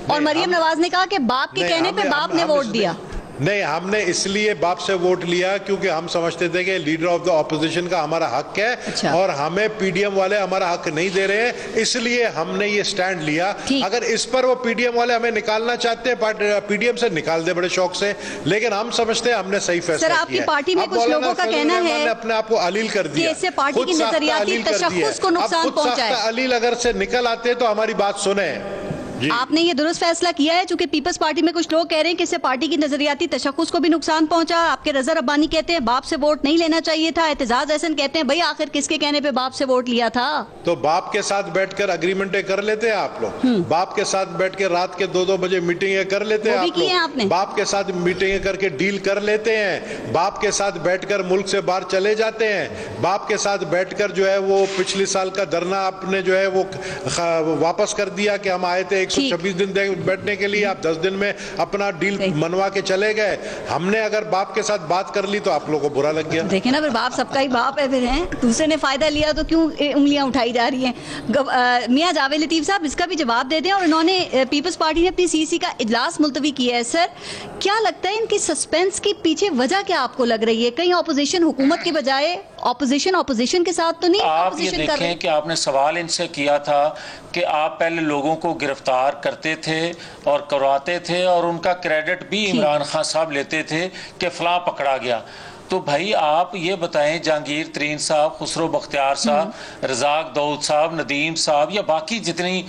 और मरियम नवाज ने कहा कि बाप के कहने पे बाप ने वोट दिया। नहीं, हमने इसलिए बाप से वोट लिया क्योंकि हम समझते थे कि लीडर ऑफ द ऑपोजिशन का हमारा हक है। अच्छा। और हमें पीडीएम वाले हमारा हक नहीं दे रहे हैं, इसलिए हमने ये स्टैंड लिया। अगर इस पर वो पीडीएम वाले हमें निकालना चाहते हैं, पीडीएम से निकाल दे बड़े शौक से, लेकिन हम समझते हैं हमने सही फैसला किया। आपकी पार्टी में कुछ लोगों का कहना है अपने आप को अलील कर दिया, इससे पार्टी की नजरियाती तशख्खुस को नुकसान पहुंचा है। अलील अगर से निकल आते तो हमारी बात सुने। आपने ये दुरुस्त फैसला किया है, चूंकि पीपल्स पार्टी में कुछ लोग कह रहे हैं कि इससे पार्टी की नजरियाती तशख्खुस को भी नुकसान पहुंचा। आपके रजा रब्बानी कहते हैं बाप से वोट नहीं लेना चाहिए था, एतजाज एहसन कहते हैं भाई आखिर किसके कहने पे बाप से वोट लिया था? तो बाप के साथ बैठकर अग्रीमेंटें कर लेते हैं आप लोग, बाप के साथ बैठ के रात के 2-2 बजे मीटिंगें कर लेते हैं आप लोग, बाप के साथ मीटिंगें करके डील कर लेते हैं, बाप के साथ बैठकर मुल्क से बाहर चले जाते हैं, बाप के साथ बैठकर जो है वो पिछले साल का धरना आपने जो है वो वापस कर दिया कि हम आए थे 126 दिन बैठने के लिए, आप 10 दिन में अपना डील मनवा के चले गए। हमने अगर बाप के साथ बात कर ली तो आप लोगों को बुरा लग गया। देखे ना, फिर बाप सबका ही बाप है, फिर है दूसरे ने फायदा लिया तो क्यों उंगलियां उठाई जा रही हैं? मियां जावेद लतीफ साहब इसका भी जवाब दे दें। और इन्होंने पीपल्स पार्टी ने अपनी सीसी का इजलास मुलतवी किया है। सर, क्या लगता है इनकी सस्पेंस के पीछे वजह क्या आपको लग रही है? कहीं ऑपोजिशन हुकूमत के बजाय ऑपोजिशन के साथ तो नहीं? आप ये देखें कि आपने सवाल इनसे किया था कि आप पहले लोगों को गिरफ्तार करते थे और करवाते थे और उनका क्रेडिट भी इमरान खान साहब लेते थे कि फलां पकड़ा गया। तो भाई आप ये बताएं, जहांगीर तरीन साहब, खुसरो बख्तियार साहब, रजाक दाऊद साहब, नदीम साहब या बाकी जितनी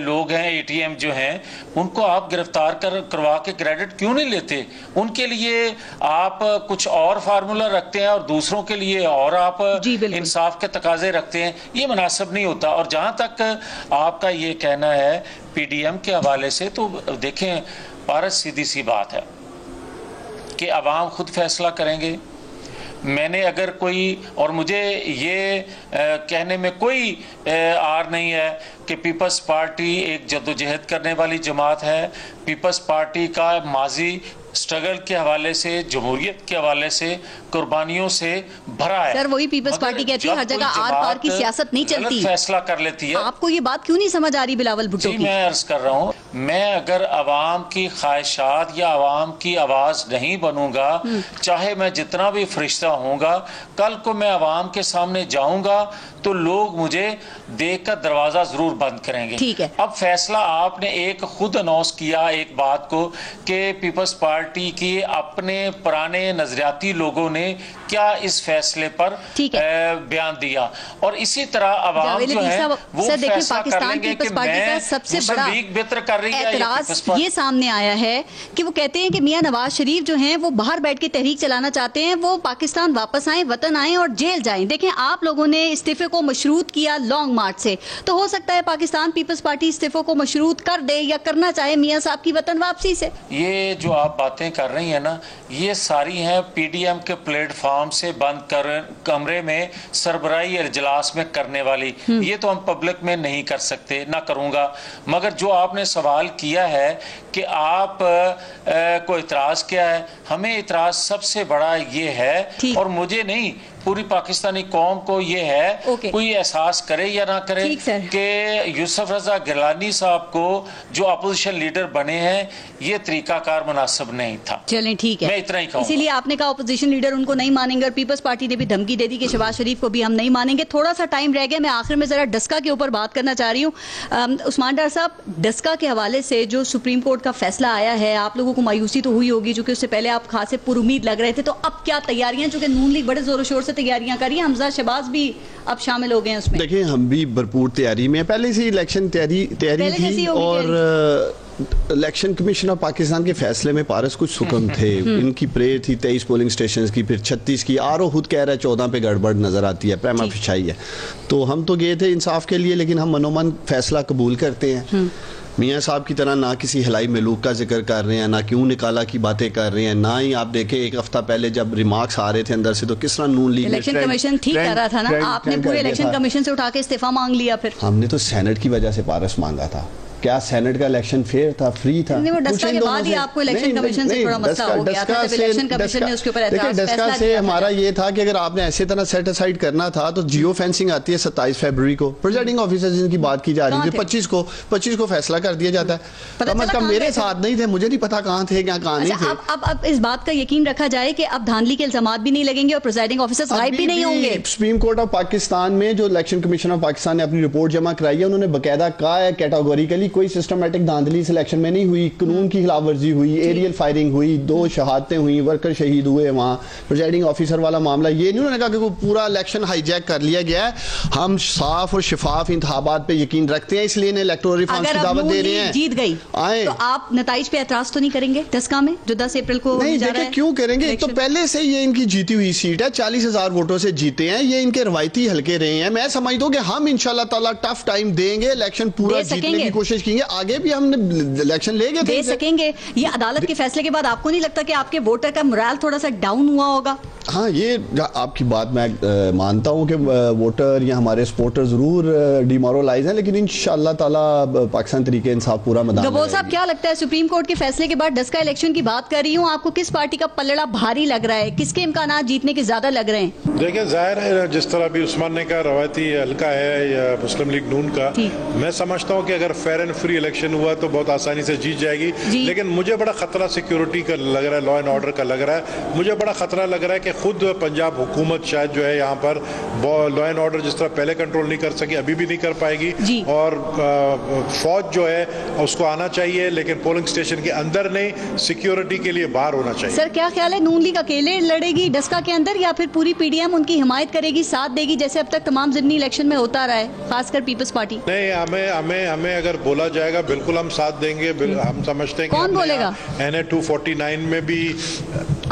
लोग हैं एटीएम जो हैं, उनको आप गिरफ्तार करवा के क्रेडिट क्यों नहीं लेते? उनके लिए आप कुछ और फार्मूला रखते हैं और दूसरों के लिए और आप इंसाफ के तकाजे रखते हैं, ये मुनासिब नहीं होता। और जहाँ तक आपका ये कहना है पीडीएम के हवाले से, तो देखें भारत सीधी सी बात है कि अवाम खुद फैसला करेंगे। मैंने अगर कोई, और मुझे ये कहने में कोई आर नहीं है कि पीपल्स पार्टी एक जद्दोजहद करने वाली जमात है। पीपल्स पार्टी का माजी स्ट्रगल के हवाले से, जमहूरियत के हवाले से, कुर्बानियों से भरा है। सर, वही पीपल्स पार्टी कहती है हर जगह आर पार की सियासत नहीं चलती, फैसला कर लेती है। आपको ये बात क्यों नहीं समझ आ रही बिलावल भुट्टो की? मैं अर्ज कर रहा हूँ, मैं अगर अवाम की ख्वाहिशात या अवाम की आवाज नहीं बनूंगा, चाहे मैं जितना भी फरिश्ता होऊंगा, कल को मैं अवाम के सामने जाऊंगा तो लोग मुझे देखकर दरवाजा जरूर बंद करेंगे। ठीक है। अब फैसला आपने एक खुद अनाउंस किया एक बात को कि पीपल्स पार्टी की अपने पुराने नजरियाती लोगों ने क्या इस फैसले पर बयान दिया, और इसी तरह अवाम जो है वो फैसला कर लेंगे कि मैं सबसे बड़ा लीग बेहतर कर रही है। एतराज ये सामने आया है कि वो कहते हैं कि मियां नवाज शरीफ जो हैं वो बाहर बैठ के तहरीक चलाना चाहते हैं, वो पाकिस्तान वापस आए, वतन आए और जेल जाएं। देखें, आप लोगों ने इस्तीफे को मशरूत किया लॉन्ग मार्च से, तो हो सकता है पाकिस्तान पीपल्स पार्टी इस्तीफों को मशरूत कर दे या करना चाहे मियां साहब की वतन वापसी से। ये जो आप बातें कर रही हैं ना, ये सारी हैं पीडीएम के प्लेटफॉर्म से बंद कर कमरे में सरबराही इजलास में करने वाली। ये तो हम पब्लिक में नहीं कर सकते, ना करूंगा। मगर जो आपने सवाल किया है कि आप को इतराज क्या है, हमें इतराज सबसे बड़ा ये है, और मुझे नहीं पूरी पाकिस्तानी कौम को ये है, कोई एहसास करे या ना करे कि यूसुफ रजा गिलानी साहब को जो अपोजिशन लीडर बने हैं ये तरीकाकार मुनासिब नहीं था। चलें ठीक है, मैं इतना ही कहूंगा। इसीलिए आपने कहा अपोजिशन लीडर उनको नहीं मानेंगे, और पीपल्स पार्टी ने भी धमकी दे दी कि शहबाज शरीफ को भी हम नहीं मानेंगे। थोड़ा सा टाइम रह गया, मैं आखिर में जरा डस्का के ऊपर बात करना चाह रही हूँ। उस्मान डार साहब, डस्का के हवाले से जो सुप्रीम कोर्ट का फैसला आया है, आप लोगों को मायूसी तो हुई होगी, क्योंकि उससे पहले आप खासे पुरुमीद लग रहे थे। तो अब क्या तैयारियां, चूंकि नून लीग बड़े जोरों शोर से तैयारियां कर रही है, हमजा शहबाज भी अब शामिल हो गए हैं उसमें। देखिए, हम भी भरपूर तैयारी में, पहले से इलेक्शन तैयारी थी, और इलेक्शन कमीशन ऑफ पाकिस्तान के फैसले में पारस कुछ हुक्म थे। इनकी प्रेयर थी 23 पोलिंग स्टेशन की, फिर 36 की। आरओ खुद कह रहा है 14 पे गड़बड़ नजर आती है, प्रेमा फिशाई है। तो हम तो गए थे इंसाफ के लिए, लेकिन हम मनोमन फैसला कबूल करते हैं। मियाँ साहब की तरह ना किसी हिलाई मलूक का जिक्र कर रहे हैं, ना क्यों निकाला की बातें कर रहे हैं, ना ही आप देखें एक हफ्ता पहले जब रिमार्क्स आ रहे थे अंदर से, तो किस तरह नून लीग इलेक्शन कमीशन ठीक कर रहा था ना, आपने पूरे इलेक्शन कमीशन से उठा के इस्तीफा मांग लिया। फिर हमने तो सेनेट की वजह से पारस मांगा था। क्या सेनेट का इलेक्शन फेयर था, फ्री था? नहीं, वो डस्का के बाद ही आपको इलेक्शन कमीशन से थोड़ा मसला हो गया था, जब इलेक्शन कमीशन ने उसके ऊपर एतराज डस्का से हमारा ये था कि अगर आपने ऐसे तरह सेट असाइड करना था तो जियो फेंसिंग आती है 27 फरवरी को, प्रेजाइडिंग ऑफिसर जिनकी बात की जा रही थी 25 को फैसला कर दिया जाता है। कम अज कम मेरे साथ नहीं थे, मुझे नहीं पता कहाँ थे कहाँ नहीं थे। अब इस बात का यकीन रखा जाए कि अब धांधली के इल्जामात भी नहीं लगेंगे और प्रेजाइडिंग ऑफिसर्स गायब भी नहीं होंगे। सुप्रीम कोर्ट ऑफ पाकिस्तान में जो इलेक्शन कमीशन ऑफ पाकिस्तान ने अपनी रिपोर्ट जमा कराई है, उन्होंने बकायदा कहा है कैटेगोरिकली कोई सिस्टमैटिक धांधली सिलेक्शन में नहीं हुई, कानून की खिलाफ वर्जी हुई, एरियल फायरिंग हुई, 2 शहादतें हुई, वर्कर शहीद हुए। वहां प्रेजाइडिंग ऑफिसर वाला मामला ये नहीं उन्होंने कहा कि वो पूरा इलेक्शन हाईजैक कर लिया गया है। हम साफ और शफाफ इंतखाबात पे यकीन रखते हैं, इसलिए इन्हें इलेक्टोरल रिफॉर्म्स की दावत दे रहे हैं। जीत गई आए तो आप नताइज पे एतराज तो नहीं करेंगे डस्का में जो 10 अप्रैल को नहीं? देखिए क्यों करेंगे, एक तो पहले से ये इनकी जीती हुई सीट है, 40,000 वोटों से जीते हैं, ये इनके रवायती हल्के रहे हैं। मैं समझता हूँ कि हम इंशाल्लाह ताला टफ टाइम देंगे, इलेक्शन पूरा जीतने की कोशिश करेंगे। आगे भी हमने इलेक्शन ले गए दे सकेंगे। ये अदालत के फैसले के बाद आपको नहीं लगता कि आपके वोटर का मोरल थोड़ा सा डाउन हुआ होगा? हाँ, ये आपकी बात मैं मानता हूँ कि वोटर या हमारे सपोर्टर जरूर डिमोरलाइज हैं, लेकिन इंशाल्लाह ताला पाकिस्तान तरीके इंसाफ पूरा मैदान। गबोल साहब, क्या लगता है सुप्रीम कोर्ट के फैसले के बाद डस्का इलेक्शन की बात कर रही हूँ, आपको किस पार्टी का पलड़ा भारी लग रहा है, किसके इम्कानात जीतने के ज्यादा लग रहे हैं? देखिए, जाहिर है जिस तरह भी उस्मान ने कहा रवायती हल्का है या मुस्लिम लीग नून का, मैं समझता हूँ कि अगर फेयर एंड फ्री इलेक्शन हुआ तो बहुत आसानी से जीत जाएगी। लेकिन मुझे बड़ा खतरा सिक्योरिटी का लग रहा है, लॉ एंड ऑर्डर का लग रहा है। मुझे बड़ा खतरा लग रहा है कि खुद पंजाब हुकूमत शायद जो है यहाँ पर लॉ एंड ऑर्डर जिस तरह पहले कंट्रोल नहीं कर सकी, अभी भी नहीं कर पाएगी। और फौज जो है उसको आना चाहिए, लेकिन पोलिंग स्टेशन के अंदर नहीं, सिक्योरिटी के लिए बाहर होना चाहिए। सर, क्या ख्याल है, नून लीग अकेले लड़ेगी डस्का के अंदर या फिर पूरी पीडीएम उनकी हिमायत करेगी, साथ देगी, जैसे अब तक तमाम ज़िमनी इलेक्शन में होता रहा है, खासकर पीपल्स पार्टी? नहीं, हमें अगर बोला जाएगा बिल्कुल हम साथ देंगे। हम समझते हैं। कौन बोलेगा? NA 249 में भी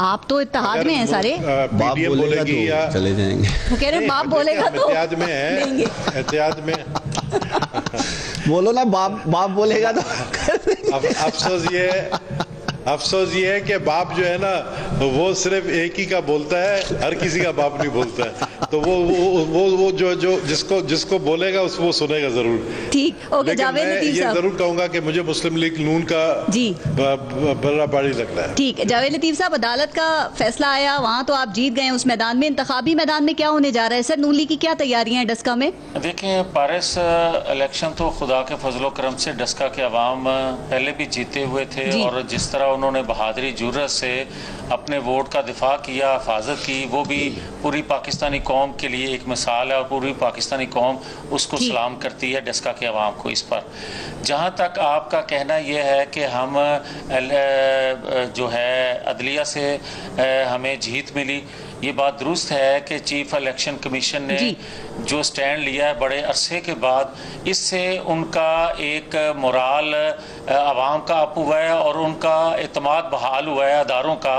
आप तो इत्तेहाद में हैं सारे। बाप बोलेगा तो या चले जाएंगे। वो कह रहे बाप बोलेगा तो एहतियात में है, एहतियात में बोलो ना, बाप बोलेगा तो अफसोस ये है कि बाप जो है ना वो सिर्फ एक ही का बोलता है, हर किसी का बाप नहीं बोलता है। तो वो जो जिसको बोलेगा वो सुनेगा जरूर। ठीक, ओके। जावेद लतीफ साहब, ये जरूर कहूंगा कि मुझे मुस्लिम लीग नून का जी बड़ा भारी लग रहा है। ठीक, जावेद लतीफ साहब, अदालत का फैसला आया, वहाँ तो आप जीत गए उस मैदान में, इंतखाबी मैदान में क्या होने जा रहा है सर? नून लीग की क्या तैयारियां हैं डस्का में? देखिए, पारिस इलेक्शन तो खुदा के फजलो करम से डस्का के अवाम पहले भी जीते हुए थे, और जिस तरह उन्होंने बहादुरी जुर्रत से अपने वोट का दिफा किया, हिफाजत की, वो भी पूरी पाकिस्तानी कौम के लिए एक मिसाल है, और पूरी पाकिस्तानी कौम उसको सलाम करती है डस्का के अवाम को। इस पर जहाँ तक आपका कहना यह है कि हम जो है अदलिया से हमें जीत मिली, ये बात दुरुस्त है कि चीफ इलेक्शन कमीशन ने जो स्टैंड लिया है बड़े अरसे के बाद, इससे उनका एक मोराल आवाम का अप हुआ है और उनका एतमाद बहाल हुआ है अदारों का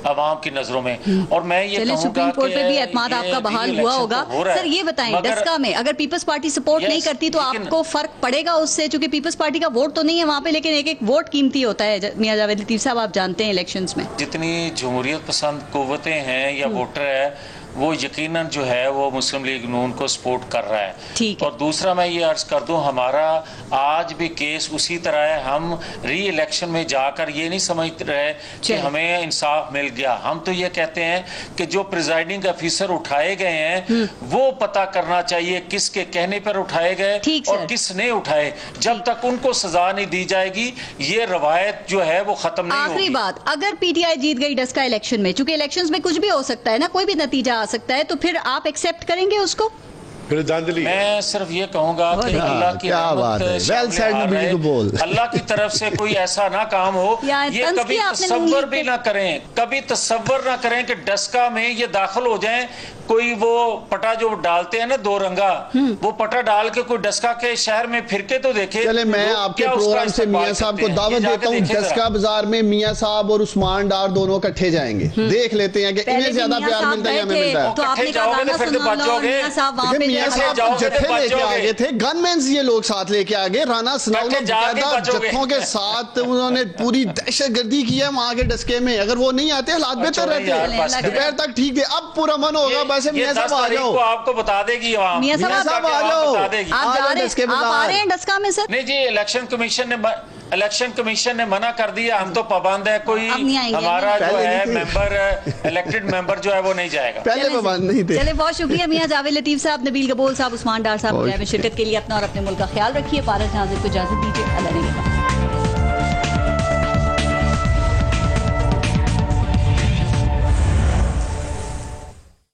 आवाम की नजरों में। और मैं ये कहूँगा सुप्रीम कोर्ट पे भी एतमाद आपका बहाल हुआ होगा। सर ये बताएं, डस्का में अगर पीपल्स पार्टी सपोर्ट नहीं करती तो आपको फर्क पड़ेगा उससे? क्योंकि पीपल्स पार्टी का वोट तो नहीं है वहां पे, लेकिन एक एक वोट कीमती होता है। मियां जावेद लतीफ साहब, आप जानते हैं इलेक्शंस में जितनी जमहूरियत पसंद कुव्वतें हैं या वोटर है, वो यकीनन जो है वो मुस्लिम लीग नून को सपोर्ट कर रहा है। ठीक है। और दूसरा मैं ये अर्ज कर दूं, हमारा आज भी केस उसी तरह है। हम री इलेक्शन में जाकर ये नहीं समझ रहे कि हमें इंसाफ मिल गया। हम तो ये कहते हैं कि जो प्रिजाइडिंग अफिसर उठाए गए हैं वो पता करना चाहिए किसके कहने पर उठाए गए और किसने उठाए। जब तक उनको सजा नहीं दी जाएगी ये रवायत जो है वो खत्म नहीं होगी। आखिरी बात, अगर पीटीआई जीत गई डस्का इलेक्शन में, चूंकि इलेक्शंस में कुछ भी हो सकता है ना, कोई भी नतीजा सकता है, तो फिर आप एक्सेप्ट करेंगे उसको? मैं सिर्फ ये कहूंगा कि अल्लाह की अल्लाह की तरफ से कोई ऐसा ना काम हो, ये कभी तसव्वुर भी ना करें, कभी तसव्वुर ना करें कि डस्का में ये दाखिल हो जाएं। कोई वो पटा जो डालते हैं ना दो रंगा, वो पटा डाल के कोई डस्का के शहर में फिर के तो देखे। चले मैं आपके प्रोग्राम से मियां साहब को दावत देता हूँ, डस्का बाजार में मियां साहब और उस्मान डार दोनों इकट्ठे जाएंगे, देख लेते हैं कि इन्हें ज्यादा प्यार मिलता है या हमें मिलता है। तो आपने जाओगे तो फिर तो बच जाओगे। मियां साहब जत्थे लेके आ गए थे, गनमैन्स ये लोग साथ लेके आ गए, राना सनाउल्लाह जत्थों के साथ उन्होंने पूरी दहशतगर्दी की है वहां के डस्के में। अगर वो नहीं आते हालात बेहतर रहते हैं, दोपहर तक ठीक थे। अब पूरा मन होगा बस मियां साहब आ जाओ, आपको बता देगी मियां साहब आ जाओ, आप आ रहे हैं डस्का में? सर नहीं जी, इलेक्शन कमीशन ने मना कर दिया, हम तो पाबंद है, कोई हमारा जो है मेंबर इलेक्टेड मेंबर जो है वो नहीं जाएगा। पहले पाबंद नहीं थे। चले, बहुत शुक्रिया मियां जावेद लतीफ साहब, नबील कबूल साहब, उस्मान डार साहब में शिरकत के लिए। अपना और अपने मुल्क का ख्याल रखिए। पारस नाज़िर को इजाजत दीजिए। अल्लाह ने